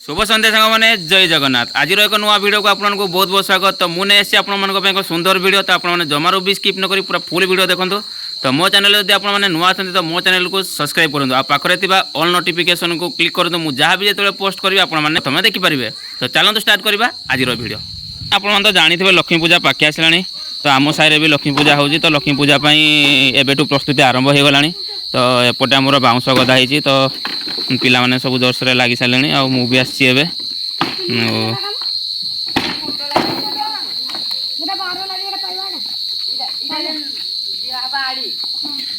शुभ संध्या सांग मैंने जय जगन्नाथ। आज एक नुआ वीडियो को आपको बहुत बहुत स्वागत। तो मुझे आसी आप सुंदर वीडियो तो आपने जमारू भी स्किप न करी पूरा फुल वीडियो देखो। तो मो चैनल जब आपने नुआ अच्छा तो मो चैनल को सब्सक्राइब करूँ आ पाखे ऑल नोटिफिकेशन को क्लिक करूँ। मुझे जहाँ भी जो पोस्ट करी आपने तुम्हें देखिपारे। तो चलते स्टार्ट करवा आज वीडियो। आपने तो जानी थे लक्ष्मी पूजा पाखे आसला। तो आम साइड भी लक्ष्मी पूजा हो तो लक्ष्मी पूजा एबेठू प्रस्तुति आरंभ हो गला। तो एपटे आमर बाउंश गदा हो तो पिला माने सब जोर से लगी सारे आ मु भी आसी एबे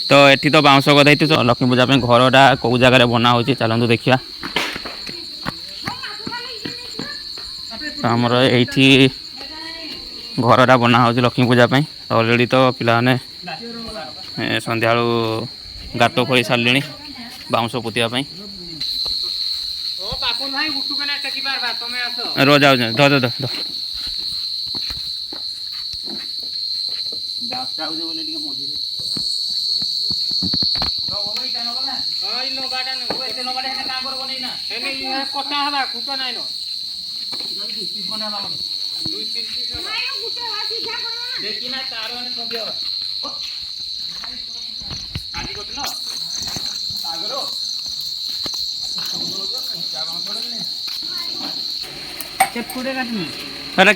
तो एठी तो बाउंश गदा तो लक्ष्मी पूजा घरटा कौ जगार बना हो चलतु देखा। तो आमर एठी घरटा बना हो लक्ष्मी पूजा ऑलरेडी तो पिला माने संध्या गात खोली सारे बाउंश पोतिया रो जाओ धो धो धो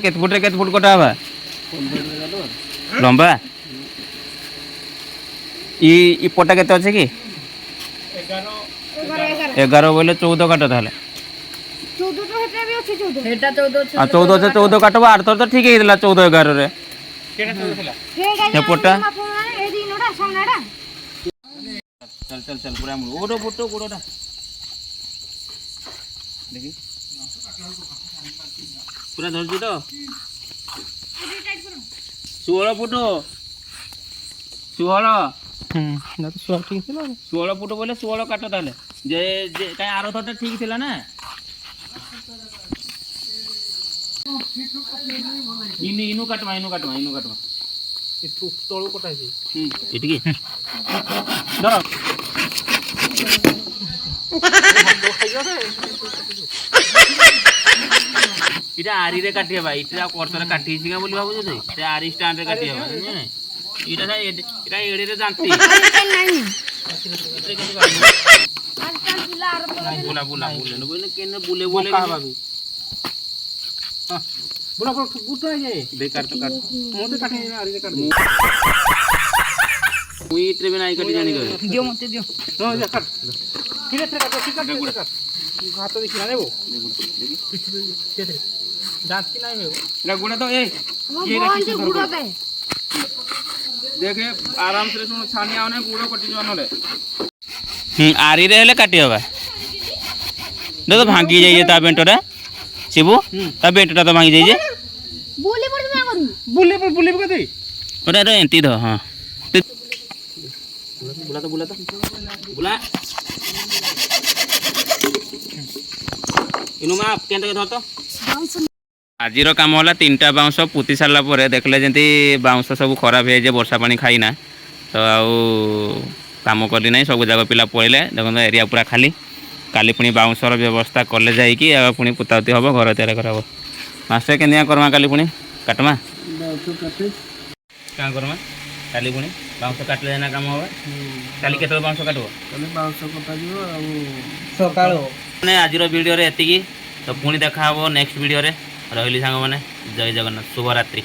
केत फुट कटा हवा लंबा ई पटा केते अच्छे कि 11 बोले 14 काट ताले 14 से 14 काटबा आर तो ठीक है 14 11 रे पटा चल चल चल पूरा ओडो फोटो गोडोटा देखी पूरा धरजी तो 16 फुट 16 फुट बोले 16 काट ताले जे कहीं आर थरटा ठीक थिला ना इनु काटमा इथु तळु कटाइछि इटकी धर इटा आरी रे काटी हबा इटा कोर्सरे काटी छिगा बोली भाबु जे इटा आरी स्टैंड रे काटी हबा नै इटा सा इटा एड़ी रे जानती बुला बुला बुले न बोले केने बुले बोले का भाबी हां बुला को गुट है जे बेकार तो काट मोते काटे आरी रे काट मुई इतरे बिना आई काटी जानी कर दियो मते दियो हां जा काट किरे थे काट हाथ देखि ना देबो देखि दांत की नहीं है ना गुड़ा तो ए ये रखी गुड़ा दे देखे आराम से सुन छानी आउने गुड़ो कटि जवनले आरी रे हेले काटी हबा दे तो भांगी जाइए ता बेंटोरा शिबू ता बेंटोरा तो भांगी जाइए बोले पड़ ना करू बोले कदे ओरे रे एंती दो हां बुला बुला इनु मा केंत के धर तो आजिर काम होला 3टा बाउंश पुती सारा पर देखले जंती बाउंश सब खराब है जे वर्षा पानी खाइना तो आउ काम कली ना सब जगह पिला पड़े देखो एरिया पूरा खाली काली पुणी बाउंशर व्यवस्था कले जाइकी पुणी पुतावती हम घर तैयार कर मास्टर के करमा काली पुणी काटमा क्या करमा काली पुणी बाउंश काटले ना काम हम काली केत बाउंश काटो सकाळ आज वीडियो रे एतिकी तो पुणी देखा नेक्स्ट वीडियो रे रही सांग मैंने जय जगन्नाथ शुभरात्रि।